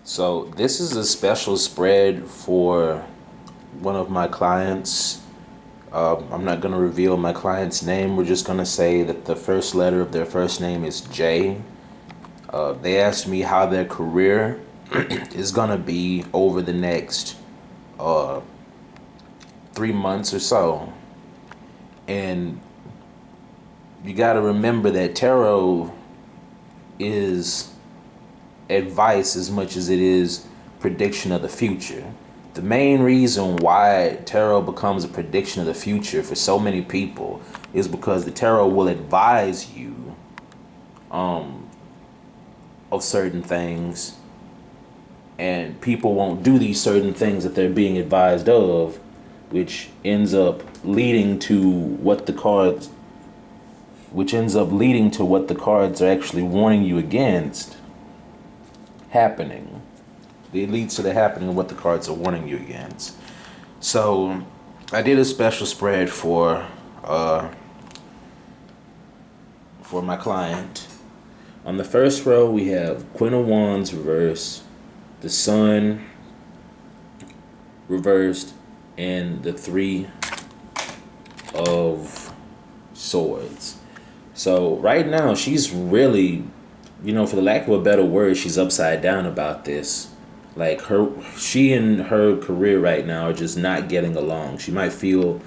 So this is a special spread for one of my clients. I'm not going to reveal my client's name. We're just going to say that the first letter of their first name is J. They asked me how their career is going to be over the next 3 months or so. And you got to remember that tarot is advice as much as it is prediction of the future. The main reason why tarot becomes a prediction of the future for so many people is because the tarot will advise you of certain things, and people won't do these certain things that they're being advised of, which ends up leading to what the cards are actually warning you against happening. It leads to the happening of what the cards are warning you against. So I did a special spread for my client. On the first row we have Queen of Wands reversed, the Sun reversed, and the Three of Swords. So right now she's really, for the lack of a better word, she's upside down about this. Like she and her career right now are just not getting along. She might feel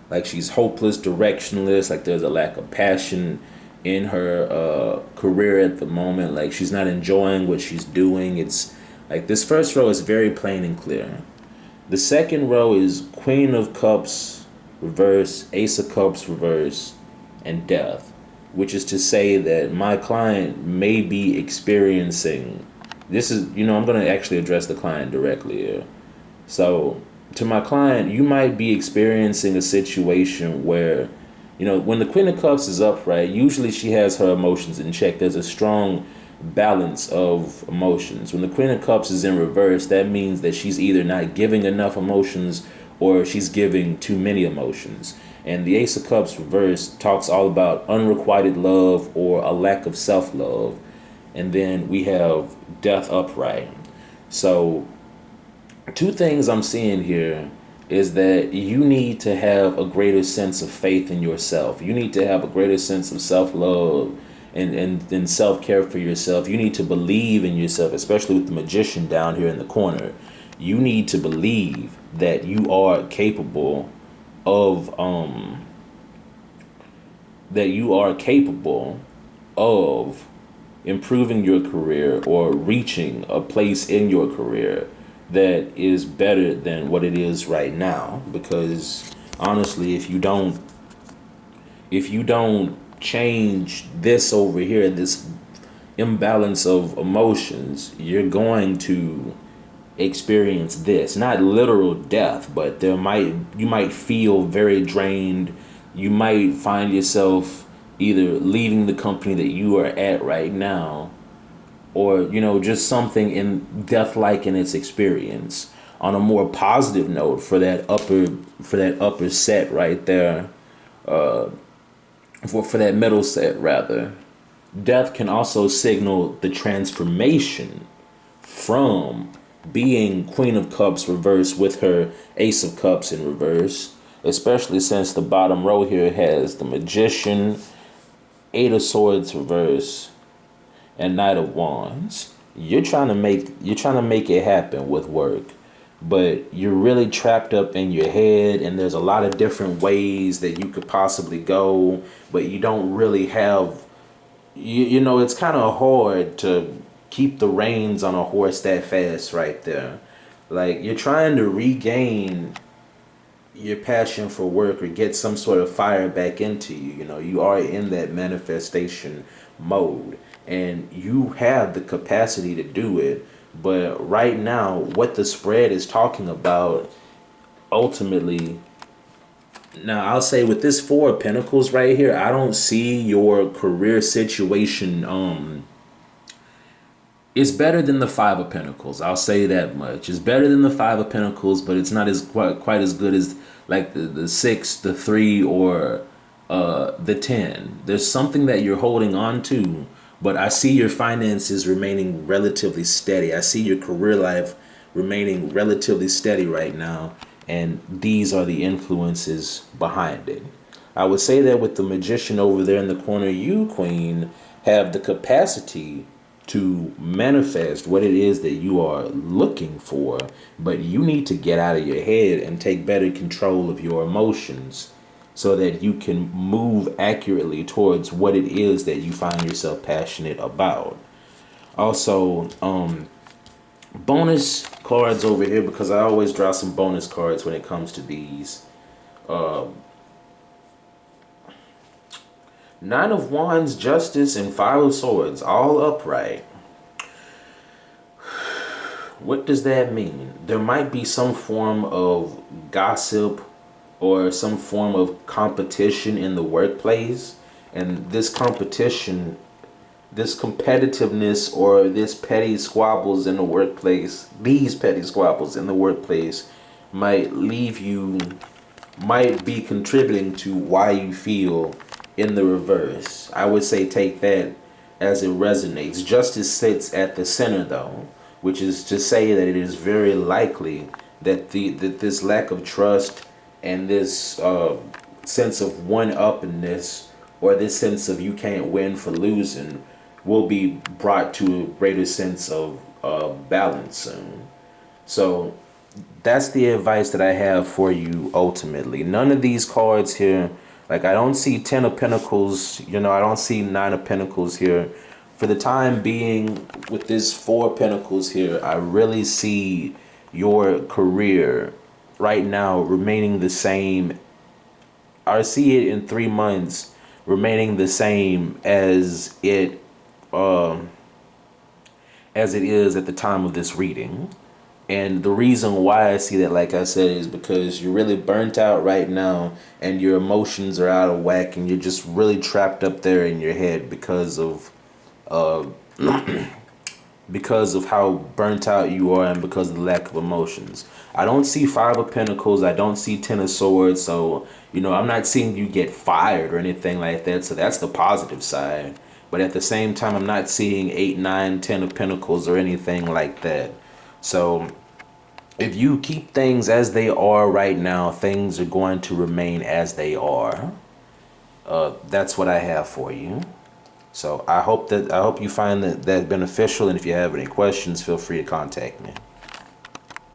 like she's hopeless, directionless, like there's a lack of passion in her career at the moment. Like she's not enjoying what she's doing. It's like this first row is very plain and clear. The second row is Queen of Cups reverse, Ace of Cups reverse, and Death, which is to say that my client may be experiencing, this is, I'm going to actually address the client directly here. So to my client, you might be experiencing a situation where, when the Queen of Cups is upright, usually she has her emotions in check. There's a strong balance of emotions. When the Queen of Cups is in reverse, that means that she's either not giving enough emotions or she's giving too many emotions. And the Ace of Cups reverse talks all about unrequited love or a lack of self-love. And then we have Death upright. So two things I'm seeing here is that you need to have a greater sense of faith in yourself. You need to have a greater sense of self-love and self-care for yourself. You need to believe in yourself, especially with the Magician down here in the corner. You need to believe that you are capable of improving your career or reaching a place in your career that is better than what it is right now. Because honestly, if you don't change this over here, this imbalance of emotions, you're going to experience this, not literal death, but you might feel very drained. You might find yourself either leaving the company that you are at right now, or just something in death like in its experience. On a more positive note, for that upper set right there, for that middle set rather, death can also signal the transformation from being Queen of Cups reverse with her Ace of Cups in reverse, especially since the bottom row here has the Magician, Eight of Swords reverse, and Knight of Wands. You're trying to make it happen with work, but you're really trapped up in your head, and there's a lot of different ways that you could possibly go, but you don't really have, it's kind of hard to keep the reins on a horse that fast right there. Like you're trying to regain your passion for work or get some sort of fire back into you. You are in that manifestation mode and you have the capacity to do it. But right now, what the spread is talking about ultimately, now I'll say with this Four of Pentacles right here, I don't see your career situation it's better than the Five of Pentacles. I'll say that much. It's better than the Five of Pentacles, but it's not as quite as good as like the Six, the Three, or the 10. There's something that you're holding on to But I see your finances remaining relatively steady. I see your career life remaining relatively steady right now. And these are the influences behind it. I would say that with the magician over there in the corner, you, Queen, have the capacity to manifest what it is that you are looking for, but you need to get out of your head and take better control of your emotions so that you can move accurately towards what it is that you find yourself passionate about. Also, bonus cards over here, because I always draw some bonus cards when it comes to these. Nine of Wands, Justice, and Five of Swords, all upright. What does that mean? There might be some form of gossip or some form of competition in the workplace. And this competition, this competitiveness, or this petty squabbles in the workplace, these petty squabbles in the workplace might might be contributing to why you feel in the reverse. I would say take that as it resonates. Justice sits at the center though, which is to say that it is very likely that that this lack of trust and this sense of one-uppiness, or this sense of you can't win for losing, will be brought to a greater sense of balance soon. So that's the advice that I have for you ultimately. None of these cards here, like I don't see 10 of Pentacles, I don't see 9 of Pentacles here. For the time being, with this 4 of Pentacles here, I really see your career right now remaining the same. I see it in 3 months remaining the same as it is at the time of this reading. And the reason why I see that, like I said, is because you're really burnt out right now and your emotions are out of whack and you're just really trapped up there in your head because of because of how burnt out you are and because of the lack of emotions. I don't see 5 of Pentacles. I don't see 10 of Swords. So, I'm not seeing you get fired or anything like that. So that's the positive side. But at the same time, I'm not seeing 8, 9, 10 of Pentacles or anything like that. So if you keep things as they are right now, things are going to remain as they are. That's what I have for you. So I hope you find that beneficial. And if you have any questions, feel free to contact me.